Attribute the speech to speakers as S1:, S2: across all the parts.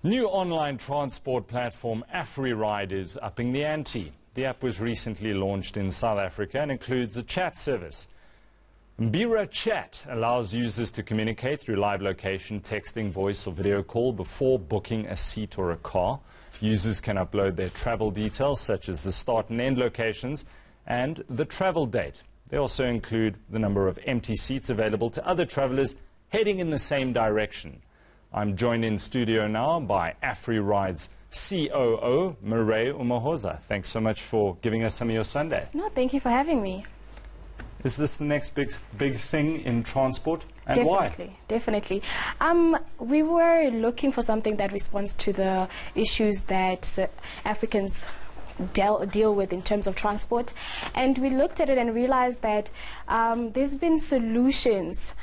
S1: New online transport platform Afri Ride is upping the ante. The app was recently launched in South Africa and includes a chat service. Mbira Chat allows users to communicate through live location, texting, voice or video call before booking a seat or a car. Users can upload their travel details such as the start and end locations and the travel date. They also include the number of empty seats available to other travelers heading in the same direction. I'm joined in studio now by Afri Ride's COO, Mireille Umahoza. Thanks so much for giving us some of your Sunday.
S2: No, thank you for having me.
S1: Is this the next big thing in transport? And
S2: definitely,
S1: why?
S2: Definitely. We were looking for something that responds to the issues that Africans deal with in terms of transport. And we looked at it and realized that there's been solutions.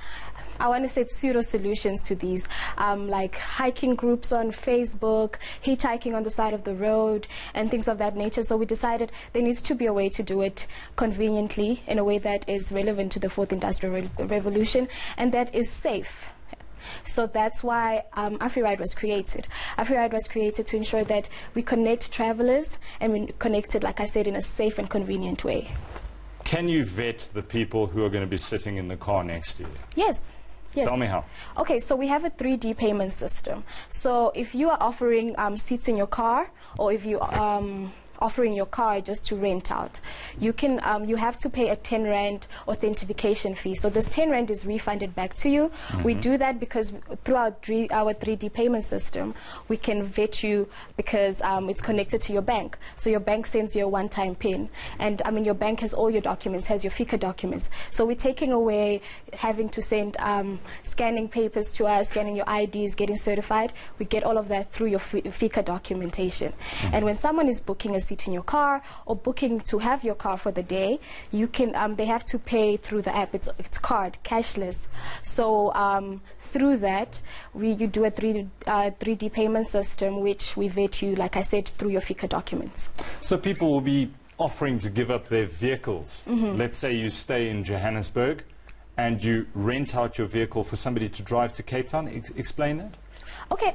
S2: I want to say pseudo solutions to these, like hiking groups on Facebook, hitchhiking on the side of the road, and things of that nature. So we decided there needs to be a way to do it conveniently in a way that is relevant to the fourth industrial revolution and that is safe. So that's why Afri Ride was created. Afri Ride was created to ensure that we connect travelers and we connect it, like I said, in a safe and convenient way. Can
S1: you vet the people who are going to be sitting in the car next to you?
S2: Yes. Yes.
S1: Tell me how.
S2: Okay, so we have a 3D payment system. So if you are offering seats in your car, or if you offering your car just to rent out, you can you have to pay a 10 Rand authentication fee. So this 10 Rand is refunded back to you. We do that because through our 3D payment system, we can vet you because it's connected to your bank. So your bank sends you a one-time PIN. And I mean, your bank has all your documents, has your FICA documents. So we're taking away having to send scanning papers to us, scanning your IDs, getting certified. We get all of that through your FICA documentation. And when someone is booking a seat in your car or booking to have your car for the day, you can they have to pay through the app. It's card, cashless. So through that, you do a 3D payment system, which we vet you, like I said, through your FICA documents.
S1: So people will be offering to give up their vehicles. Let's say you stay in Johannesburg and you rent out your vehicle for somebody to drive to Cape Town. Explain that.
S2: Okay,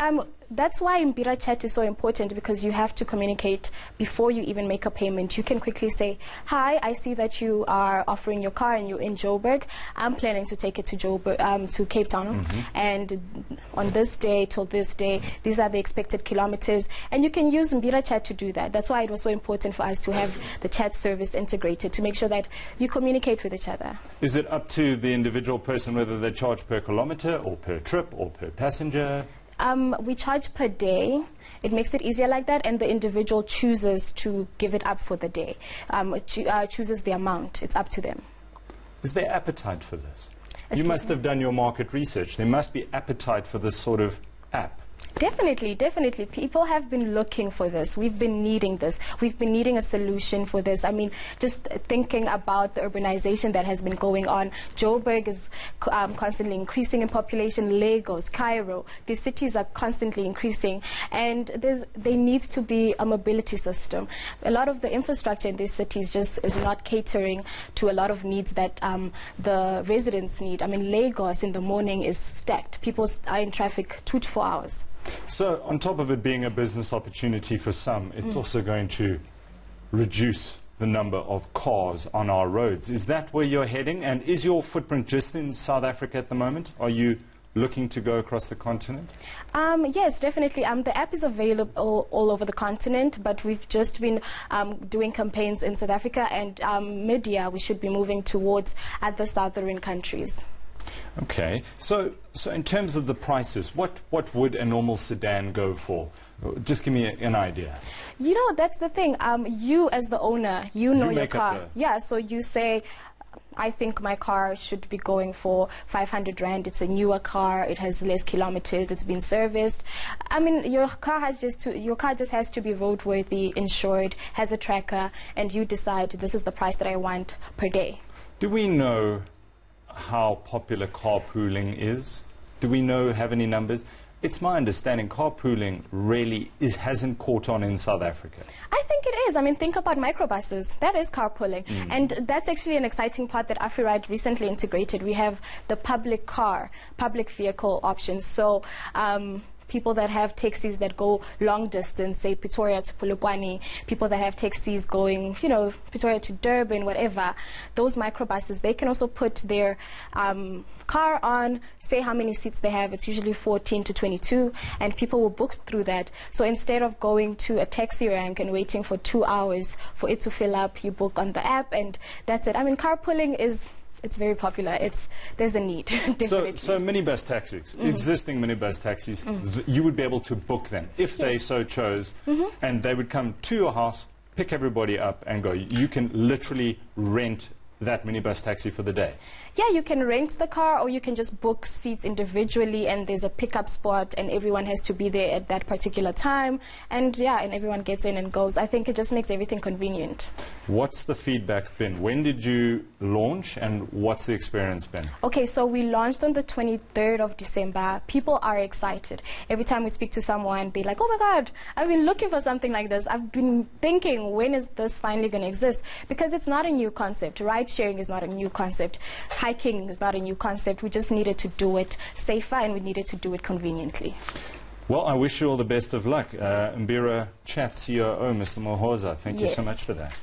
S2: that's why Mbira Chat is so important, because you have to communicate before you even make a payment. You can quickly say, hi, I see that you are offering your car and you're in Joburg. I'm planning to take it to to Cape Town. And on this day till this day, these are the expected kilometers. And you can use Mbira Chat to do that. That's why it was so important for us to have the chat service integrated to make sure that you communicate with each other.
S1: Is it up to the individual person whether they charge per kilometer or per trip or per passenger?
S2: We charge per day. It makes it easier like that, and the individual chooses to give it up for the day. Chooses the amount. It's up to them.
S1: Is there appetite for this? You must have done your market research. There must be appetite for this sort of app.
S2: Definitely, definitely. People have been looking for this. We've been needing this. We've been needing a solution for this. I mean, just thinking about the urbanization that has been going on. Joburg is constantly increasing in population. Lagos, Cairo, these cities are constantly increasing. And there needs to be a mobility system. A lot of the infrastructure in these cities just is not catering to a lot of needs that the residents need. I mean, Lagos in the morning is stacked. People are in traffic 2 to 4 hours.
S1: So on top of it being a business opportunity for some, it's also going to reduce the number of cars on our roads. Is that where you're heading? And is your footprint just in South Africa at the moment? Are you looking to go across the continent?
S2: Yes, definitely. The app is available all over the continent, but we've just been doing campaigns in South Africa, and mid-year we should be moving towards other southern countries.
S1: Okay, so in terms of the prices, what would a normal sedan go for? Just give me an idea.
S2: You know, that's the thing. You as the owner, you know your car. Yeah, so you say, I think my car should be going for 500 Rand. It's a newer car. It has less kilometers. It's been serviced. I mean, your car just has to be roadworthy, insured, has a tracker, and you decide this is the price that I want per day.
S1: Do we know how popular carpooling is? Do we have any numbers? It's my understanding carpooling really hasn't caught on in South Africa.
S2: I think it is. I mean, think about microbuses. That is carpooling. And that's actually an exciting part that Afri Ride recently integrated. We have the public vehicle options. So people that have taxis that go long distance, say Pretoria to Polokwane, people that have taxis going, you know, Pretoria to Durban, whatever, those microbuses, they can also put their car on, say how many seats they have. It's usually 14 to 22, and people will book through that. So instead of going to a taxi rank and waiting for 2 hours for it to fill up, you book on the app, and that's it. I mean, carpooling it's very popular. There's a need.
S1: So minibus taxis, existing minibus taxis, you would be able to book them if they so chose, and they would come to your house, pick everybody up and go. You can literally rent that minibus taxi for the day.
S2: Yeah, you can rent the car, or you can just book seats individually, and there's a pickup spot, and everyone has to be there at that particular time, and yeah, and everyone gets in and goes. I think it just makes everything convenient.
S1: What's the feedback been? When did you launch, and what's the experience been?
S2: Okay, so we launched on the 23rd of December. People are excited. Every time we speak to someone, they're like, oh my God, I've been looking for something like this. I've been thinking, when is this finally going to exist? Because it's not a new concept. Ride sharing is not a new concept. Hiking is not a new concept. We just needed to do it safer, and we needed to do it conveniently.
S1: Well, I wish you all the best of luck. Mbira Chat COO, Mr. Mohoza, thank you so much for that.